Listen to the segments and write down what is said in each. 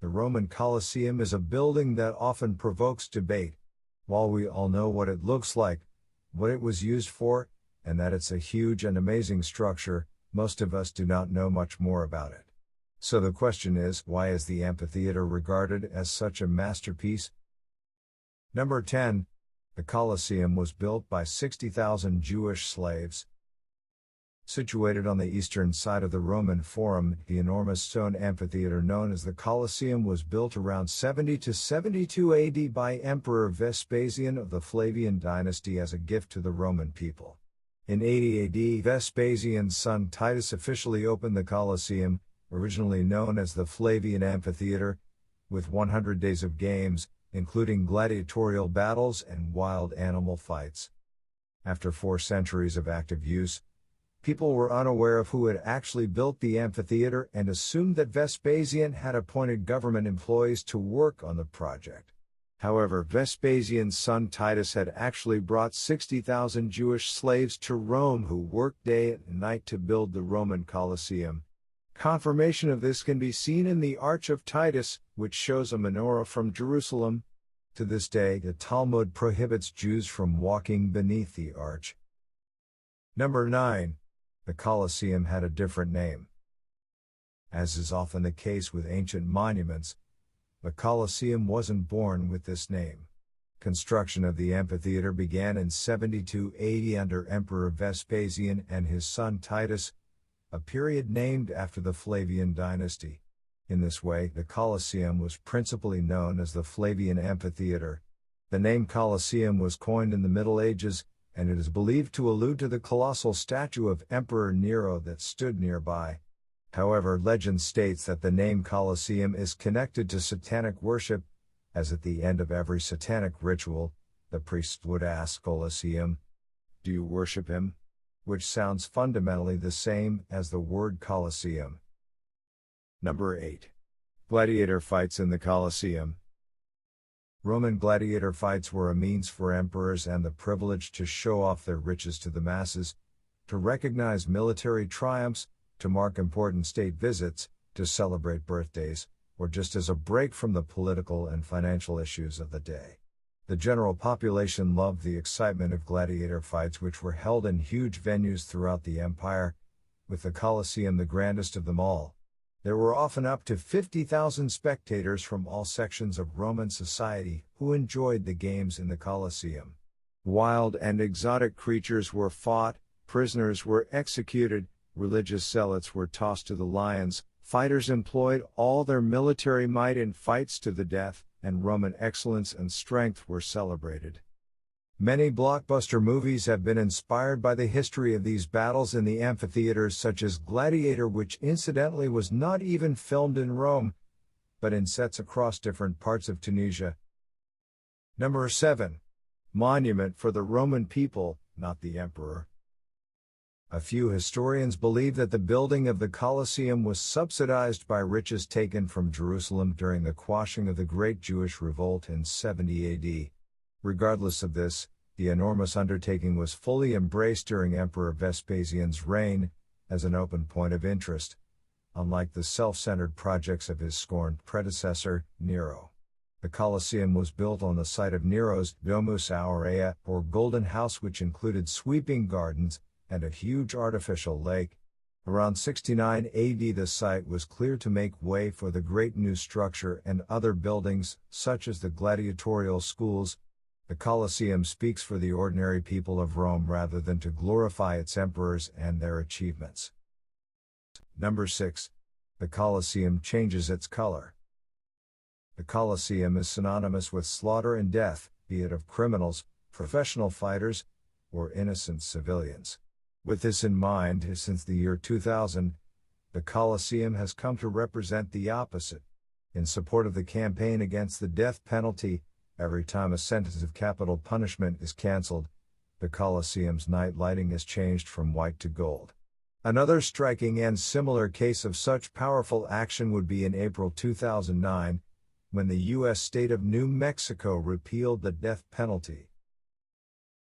The Roman Colosseum is a building that often provokes debate. While we all know what it looks like, what it was used for, and that it's a huge and amazing structure, most of us do not know much more about it. So the question is, why is the amphitheater regarded as such a masterpiece? Number 10. The Colosseum was built by 60,000 Jewish slaves. Situated on the eastern side of the Roman Forum, the enormous stone amphitheater known as the Colosseum was built around 70 to 72 AD by Emperor Vespasian of the Flavian dynasty as a gift to the Roman people. In 80 AD, Vespasian's son Titus officially opened the Colosseum, originally known as the Flavian Amphitheater, with 100 days of games, including gladiatorial battles and wild animal fights. After 4 centuries of active use, people were unaware of who had actually built the amphitheater and assumed that Vespasian had appointed government employees to work on the project. However, Vespasian's son Titus had actually brought 60,000 Jewish slaves to Rome who worked day and night to build the Roman Colosseum. Confirmation of this can be seen in the Arch of Titus, which shows a menorah from Jerusalem. To this day, the Talmud prohibits Jews from walking beneath the arch. Number 9. The Colosseum had a different name. As is often the case with ancient monuments, the Colosseum wasn't born with this name. Construction of the amphitheater began in 72 AD under Emperor Vespasian and his son Titus, a period named after the Flavian dynasty. In this way, the Colosseum was principally known as the Flavian Amphitheater. The name Colosseum was coined in the Middle Ages, and it is believed to allude to the colossal statue of Emperor Nero that stood nearby. However, legend states that the name Colosseum is connected to satanic worship, as at the end of every satanic ritual, the priest would ask Colosseum, "Do you worship him?" Which sounds fundamentally the same as the word Colosseum. Number 8. Gladiator fights in the Colosseum. Roman gladiator fights were a means for emperors and the privileged to show off their riches to the masses, to recognize military triumphs, to mark important state visits, to celebrate birthdays, or just as a break from the political and financial issues of the day. The general population loved the excitement of gladiator fights, which were held in huge venues throughout the empire, with the Colosseum the grandest of them all. There were often up to 50,000 spectators from all sections of Roman society who enjoyed the games in the Colosseum. Wild and exotic creatures were fought, prisoners were executed, religious zealots were tossed to the lions, fighters employed all their military might in fights to the death, and Roman excellence and strength were celebrated. Many blockbuster movies have been inspired by the history of these battles in the amphitheaters, such as Gladiator, which incidentally was not even filmed in Rome, but in sets across different parts of Tunisia. Number 7. Monument for the Roman people, not the emperor. A few historians believe that the building of the Colosseum was subsidized by riches taken from Jerusalem during the quashing of the Great Jewish Revolt in 70 AD. Regardless of this, the enormous undertaking was fully embraced during Emperor Vespasian's reign, as an open point of interest, unlike the self-centered projects of his scorned predecessor, Nero. The Colosseum was built on the site of Nero's Domus Aurea, or Golden House, which included sweeping gardens and a huge artificial lake. Around 69 AD, the site was cleared to make way for the great new structure and other buildings, such as the gladiatorial schools. The Colosseum speaks for the ordinary people of Rome rather than to glorify its emperors and their achievements. Number 6. The Colosseum changes its color. The Colosseum is synonymous with slaughter and death, be it of criminals, professional fighters, or innocent civilians. With this in mind, since the year 2000, the Colosseum has come to represent the opposite. In support of the campaign against the death penalty, every time a sentence of capital punishment is cancelled, the Colosseum's night lighting is changed from white to gold. Another striking and similar case of such powerful action would be in April 2009, when the U.S. state of New Mexico repealed the death penalty.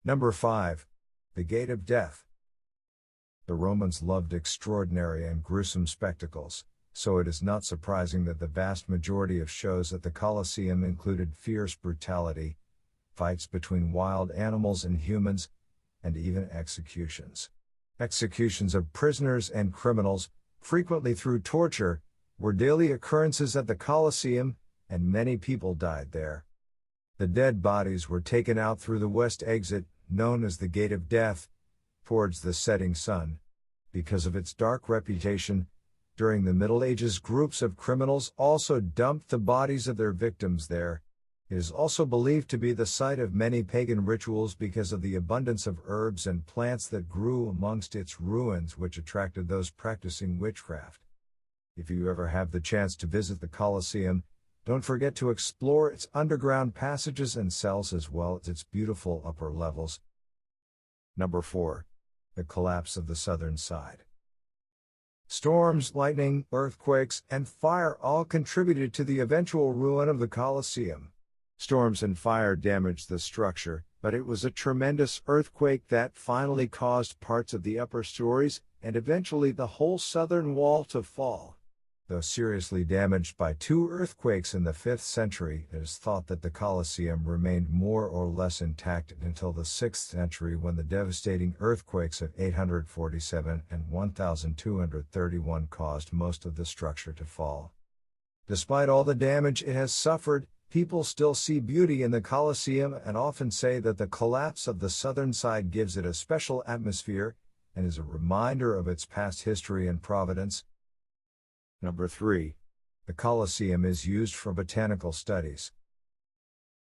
Number 5. The Gate of Death. The Romans loved extraordinary and gruesome spectacles, so it is not surprising that the vast majority of shows at the Colosseum included fierce brutality, fights between wild animals and humans, and even executions. Executions of prisoners and criminals, frequently through torture, were daily occurrences at the Colosseum, and many people died there. The dead bodies were taken out through the west exit, known as the Gate of Death, towards the setting sun. Because of its dark reputation, during the Middle Ages groups of criminals also dumped the bodies of their victims there. It is also believed to be the site of many pagan rituals because of the abundance of herbs and plants that grew amongst its ruins, which attracted those practicing witchcraft. If you ever have the chance to visit the Colosseum, don't forget to explore its underground passages and cells as well as its beautiful upper levels. Number 4. The collapse of the southern side. Storms, lightning, earthquakes, and fire all contributed to the eventual ruin of the Colosseum. Storms and fire damaged the structure, but it was a tremendous earthquake that finally caused parts of the upper stories and eventually the whole southern wall to fall. Though seriously damaged by 2 earthquakes in the 5th century, it is thought that the Colosseum remained more or less intact until the 6th century, when the devastating earthquakes of 847 and 1231 caused most of the structure to fall. Despite all the damage it has suffered, people still see beauty in the Colosseum and often say that the collapse of the southern side gives it a special atmosphere and is a reminder of its past history and providence. Number 3. The Colosseum is used for botanical studies.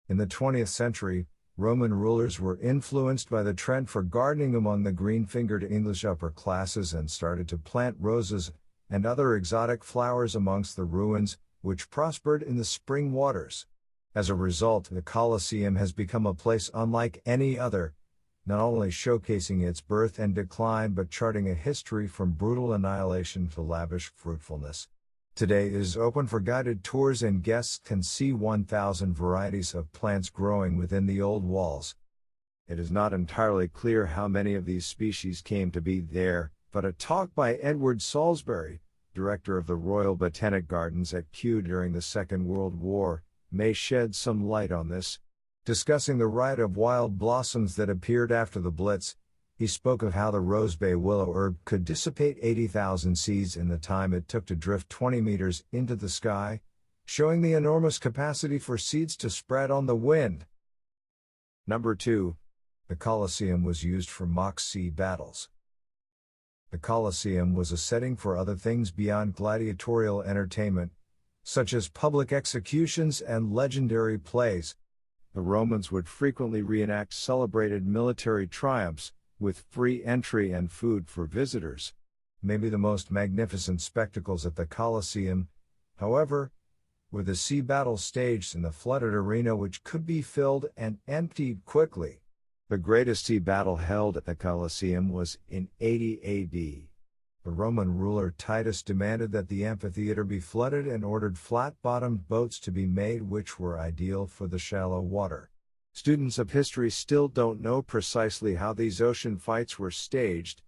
In the 20th century, Roman rulers were influenced by the trend for gardening among the green-fingered English upper classes and started to plant roses and other exotic flowers amongst the ruins, which prospered in the spring waters. As a result, the Colosseum has become a place unlike any other, not only showcasing its birth and decline but charting a history from brutal annihilation to lavish fruitfulness. Today it is open for guided tours and guests can see 1,000 varieties of plants growing within the old walls. It is not entirely clear how many of these species came to be there, but a talk by Edward Salisbury, director of the Royal Botanic Gardens at Kew during the Second World War, may shed some light on this. Discussing the riot of wild blossoms that appeared after the Blitz, he spoke of how the rosebay willow herb could dissipate 80,000 seeds in the time it took to drift 20 meters into the sky, showing the enormous capacity for seeds to spread on the wind. Number 2. The Colosseum was used for mock sea battles. The Colosseum was a setting for other things beyond gladiatorial entertainment, such as public executions and legendary plays. The Romans would frequently reenact celebrated military triumphs, with free entry and food for visitors. Maybe the most magnificent spectacles at the Colosseum, however, were the sea battles staged in the flooded arena, which could be filled and emptied quickly. The greatest sea battle held at the Colosseum was in 80 AD. The Roman ruler Titus demanded that the amphitheater be flooded and ordered flat-bottomed boats to be made, which were ideal for the shallow water. Students of history still don't know precisely how these ocean fights were staged.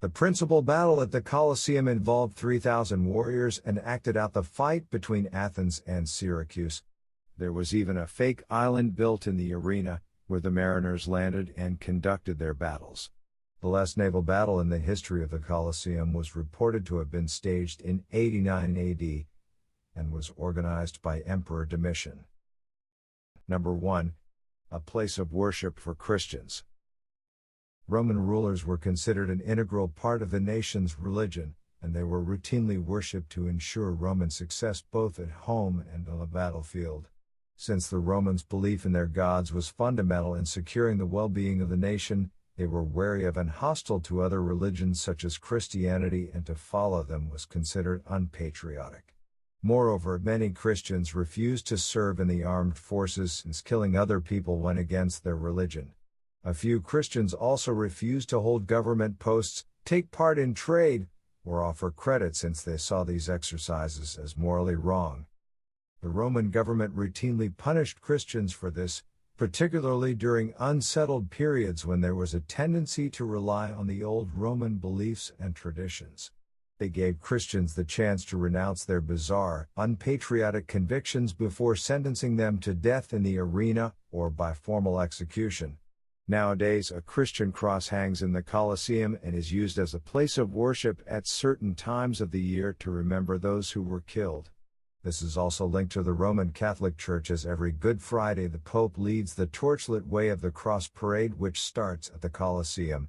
The principal battle at the Colosseum involved 3,000 warriors and acted out the fight between Athens and Syracuse. There was even a fake island built in the arena, where the mariners landed and conducted their battles. The last naval battle in the history of the Colosseum was reported to have been staged in 89 AD and was organized by Emperor Domitian. Number 1. A place of worship for Christians. Roman rulers were considered an integral part of the nation's religion, and they were routinely worshipped to ensure Roman success both at home and on the battlefield. Since the Romans' belief in their gods was fundamental in securing the well-being of the nation, they were wary of and hostile to other religions such as Christianity, and to follow them was considered unpatriotic. Moreover, many Christians refused to serve in the armed forces since killing other people went against their religion. A few Christians also refused to hold government posts, take part in trade, or offer credit since they saw these exercises as morally wrong. The Roman government routinely punished Christians for this, particularly during unsettled periods when there was a tendency to rely on the old Roman beliefs and traditions. They gave Christians the chance to renounce their bizarre, unpatriotic convictions before sentencing them to death in the arena or by formal execution. Nowadays, a Christian cross hangs in the Colosseum and is used as a place of worship at certain times of the year to remember those who were killed. This is also linked to the Roman Catholic Church, as every Good Friday the Pope leads the torchlit Way of the Cross parade, which starts at the Colosseum